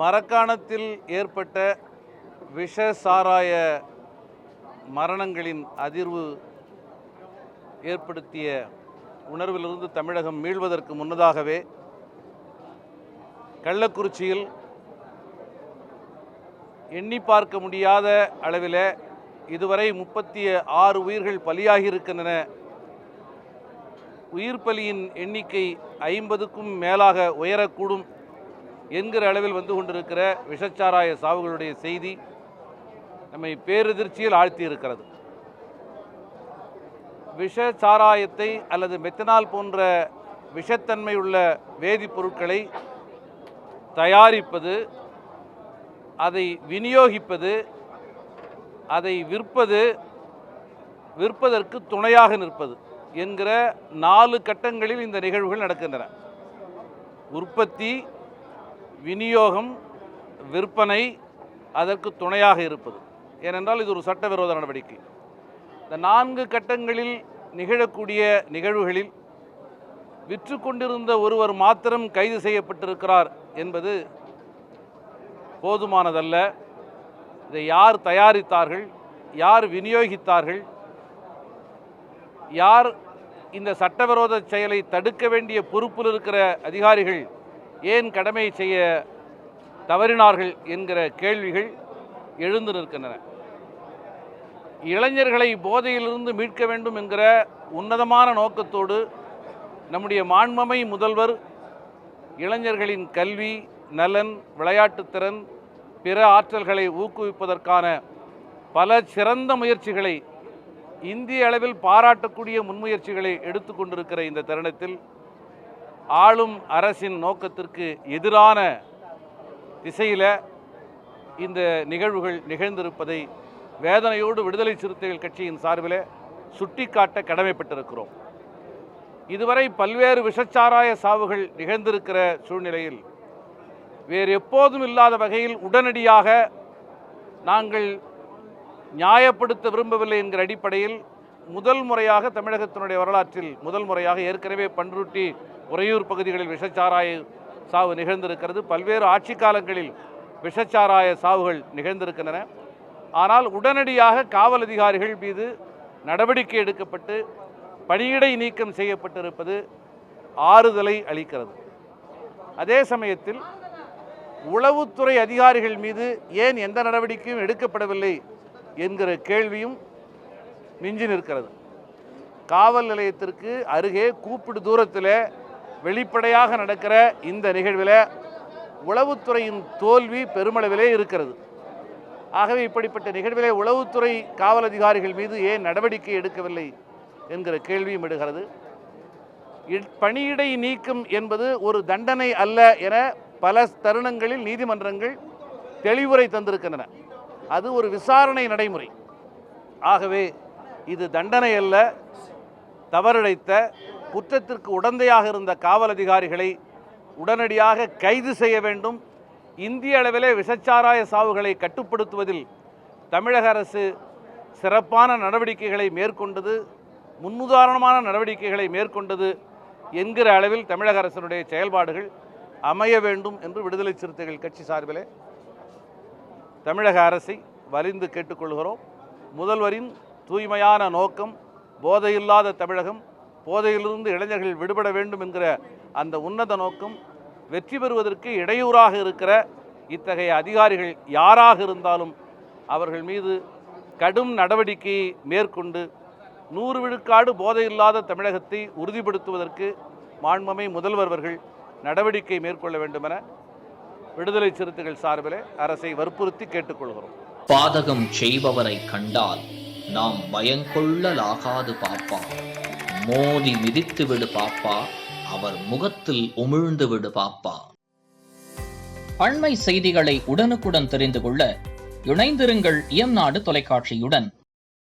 மரக்காணத்தில் ஏற்பட்ட விஷ சாராய மரணங்களின் அதிர்வு ஏற்படுத்திய உணர்விலிருந்து தமிழகம் மீள்வதற்கு முன்னதாகவே கள்ளக்குறிச்சியில் எண்ணி பார்க்க முடியாத அளவில் இதுவரை 36 உயிர்கள் பலியாகி இருக்கின்றன. உயிர் பலியின் எண்ணிக்கை 50க்கும் மேலாக உயரக்கூடும் என்கிற அளவில் வந்து கொண்டிருக்கிற விஷச்சாராய சாவுகளுடைய செய்தி நம்மை பேரெதிர்ச்சியில் ஆழ்த்தி இருக்கிறது. விஷச்சாராயத்தை அல்லது மெத்தனால் போன்ற விஷத்தன்மை உள்ள வேதிப்பொருட்களை தயாரிப்பது, அதை விநியோகிப்பது, அதை விற்பதற்கு துணையாக நிற்பது என்கிற 4 கட்டங்களில் இந்த நிகழ்வுகள் நடக்கின்றன. உற்பத்தி, விநியோகம், விற்பனை, அதற்கு துணையாக இருப்பது. ஏனென்றால் இது ஒரு சட்டவிரோத நடவடிக்கை. இந்த 4 கட்டங்களில் நிகழக்கூடிய நிகழ்வுகளில் விற்று கொண்டிருந்த ஒருவர் மாத்திரம் கைது செய்யப்பட்டிருக்கிறார் என்பது போதுமானதல்ல. இதை யார் தயாரித்தார்கள், யார் விநியோகித்தார்கள், யார் இந்த சட்டவிரோத செயலை தடுக்க வேண்டிய பொறுப்பில் இருக்கிற அதிகாரிகள் ஏன் கடமை செய்ய தவறினார்கள் என்கிற கேள்விகள் எழுந்து நிற்கின்றன. இளைஞர்களை போதையிலிருந்து மீட்க வேண்டும் என்கிற உன்னதமான நோக்கத்தோடு நம்முடைய மாண்புமிகு முதல்வர் இளைஞர்களின் கல்வி, நலன், விளையாட்டுத்திறன், பிற ஆற்றல்களை ஊக்குவிப்பதற்கான பல சிறந்த முயற்சிகளை, இந்திய அளவில் பாராட்டக்கூடிய முன்முயற்சிகளை எடுத்து கொண்டிருக்கிற இந்த தருணத்தில் ஆளும் அரசின் நோக்கத்திற்கு எதிரான திசையில் இந்த நிகழ்வுகள் நிகழ்ந்திருப்பதை வேதனையோடு விடுதலை சிறுத்தைகள் கட்சியின் சார்பில் சுட்டிக்காட்ட கடமைப்பட்டிருக்கிறோம். இதுவரை பல்வேறு விஷச்சாராய சாவுகள் நிகழ்ந்திருக்கிற சூழ்நிலையில் வேறு எப்போதும் இல்லாத வகையில் உடனடியாக நாங்கள் நியாயப்படுத்த விரும்பவில்லை என்கிற அடிப்படையில் முதல் முறையாக தமிழகத்தினுடைய வரலாற்றில் முதல் முறையாக, ஏற்கனவே பண்ருட்டி, உறையூர் பகுதிகளில் விஷச்சாராய சாவு நிகழ்ந்திருக்கிறது. பல்வேறு ஆட்சி காலங்களில் விஷச்சாராய சாவுகள் நிகழ்ந்திருக்கின்றன. ஆனால் உடனடியாக காவல் அதிகாரிகள் மீது நடவடிக்கை எடுக்கப்பட்டு பணியிடை நீக்கம் செய்யப்பட்டிருப்பது ஆறுதலை அளிக்கிறது. அதே சமயத்தில் உளவுத்துறை அதிகாரிகள் மீது ஏன் எந்த நடவடிக்கையும் எடுக்கப்படவில்லை என்கிற கேள்வியும் மிஞ்சி நிற்கிறது. காவல் நிலையத்திற்கு அருகே கூப்பிடு தூரத்தில் வெளிப்படையாக நடக்கிற இந்த நிகழ்வில் உளவுத்துறையின் தோல்வி பெருமளவிலே இருக்கிறது. ஆகவே இப்படிப்பட்ட நிகழ்விலே உளவுத்துறை காவல் அதிகாரிகள் மீது ஏன் நடவடிக்கை எடுக்கவில்லை என்கிற கேள்வியும் எடுகிறது. பணியிடை நீக்கம் என்பது ஒரு தண்டனை அல்ல என பல தருணங்களில் நீதிமன்றங்கள் தெளிவுரை தந்திருக்கின்றன. அது ஒரு விசாரணை நடைமுறை. ஆகவே இது தண்டனை அல்ல. தவறிழைத்த, குற்றத்திற்கு உடந்தையாக இருந்த காவல் அதிகாரிகளை உடனடியாக கைது செய்ய வேண்டும். இந்திய அளவிலே விஷச்சாராய சாவுகளை கட்டுப்படுத்துவதில் தமிழக அரசு சிறப்பான நடவடிக்கைகளை மேற்கொண்டது, முன்னுதாரணமான நடவடிக்கைகளை மேற்கொண்டது என்கிற அளவில் தமிழக அரசினுடைய செயல்பாடுகள் அமைய வேண்டும் என்று விடுதலை சிறுத்தைகள் கட்சி சார்பிலே தமிழக அரசை வலிந்து கேட்டுக்கொள்கிறோம். முதல்வரின் தூய்மையான நோக்கம் போதையில்லாத தமிழகம், போதையிலிருந்து இளைஞர்கள் விடுபட வேண்டும் என்கிற அந்த உன்னத நோக்கம் வெற்றி பெறுவதற்கு இடையூறாக இருக்கிற இத்தகைய அதிகாரிகள் யாராக இருந்தாலும் அவர்கள் மீது கடும் நடவடிக்கையை மேற்கொண்டு 100 விழுக்காடு போதையில்லாத தமிழகத்தை உறுதிப்படுத்துவதற்கு மாண்புமிகு முதல்வர் அவர்கள் நடவடிக்கை மேற்கொள்ள வேண்டும் என விடுதலை சிறுத்தைகள் சார்பில் அரசை வற்புறுத்தி கேட்டுக்கொள்கிறோம். பாதகம் செய்பவரை கண்டால் நாம் பயங்கொள்ளலாகாது பாப்பா, மோதி மிதித்து விடு பாப்பா, அவர் முகத்தில் உமிழ்ந்து விடு பாப்பா. அண்மை செய்திகளை உடனுக்குடன் தெரிந்து கொள்ள இணைந்திருங்கள் இயம்நாடு தொலைக்காட்சியுடன்.